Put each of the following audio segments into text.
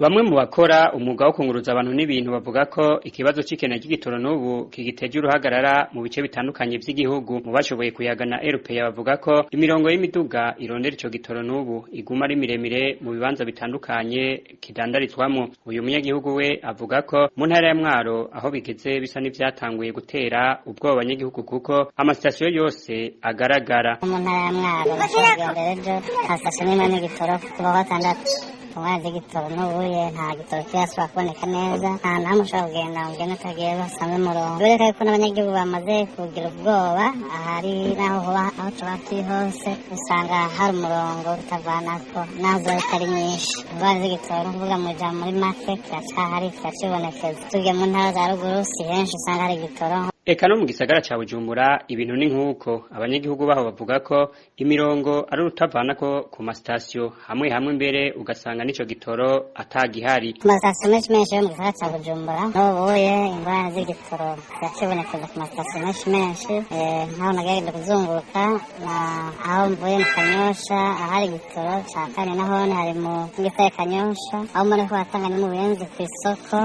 Bamwe mu bakora umwuga wo kunguruza abantu n'ibintu bavuga ko ikibazo c'ikena ry'igitoro n'ubu kigiteje uruhagarara mu bice bitandukanye vy'igihugu. Mu bashoboye kuyagana RPA bavuga ko imirongo y'imiduga irondera ico gitoro n'ubu iguma ari miremire mu bibanza bitandukanye kidandarizwamo. Uyu munyagihugu we avuga ko mu ntara ya Mwaro aho bigeze bisa n'ivyatanguye gutera ubwoba abanyagihugu kuko amasitasiyo yose agaragara. Mu ntara ya Mwaro ejo hasashe n'igitoro kuva gatandatu. Umwana w'igitoro n'ubuye nta gitoro kirasubira kuboneka neza, nta namwe ushobora kugenda ugenda utagiye basanze umurongo. Bireka yuko n'abanyagihugu bamaze kugira ubwoba, ahari naho hoba aho tuba turi hose usanga hari umurongo utavanako naho zoba atari nyinshi. Ingwara z'igitoro ni ukuvuga mu ijambo muri make kiracahari kiracibonekeza. Tugiye mu ntara za ruguru si henshi usanga hari igitoro. Eka no mu gisagara ca Bujumbura ibintu ni nk'uko abanyagihugu baho bavuga ko imirongo ari urutavanako ku masitasiyo hamwe mbere ugasanga n'ico gitoro atagihari. Ku masitasiyo menshi yo mu gisagara ca Bujumbura n'ubuye ingwara z'igitoro ziracibonekeza ku masitasiyo menshi nkaho nagerageje kuzunguruka aho mvuye mu Kanyosha ahari igitoro ca kane naho hari mu gisagara Kanyosha aho muri ko batanga ni mu Buyenzi kw'isoko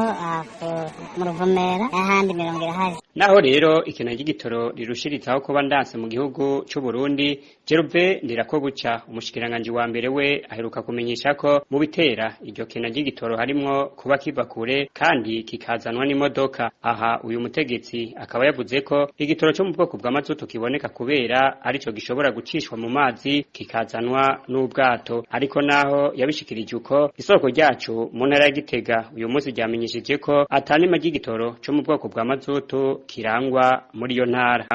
mu Ruvumera n'ahandi imirongo irahari. Naho rero ikena ry'igitoro rirushirizaho kuba ndanse mu gihugu c'u Burundi, Jeruve Ndirakobuca umushikiranganje wa mbere we aheruka kumenyesha ko mu bitera iryo kena ry'igitoro harimwo kuba kiva kure kandi kikazanwa n'imodoka. Aha uyu mutegetsi akaba yavuze ko igitoro cyo mu bwoko bw'amazutu kiboneka kubera arico gishobora gucishwa mu mazi kikazanwa n'ubwato, ariko naho yabishikirije uko isoko ryacu mu ntara ya Gitega uyu munsi ryamenyesheje ko atanima ry'igitoro cyo mu bwoko bw'amazutu kirangwa muri iyo ntara.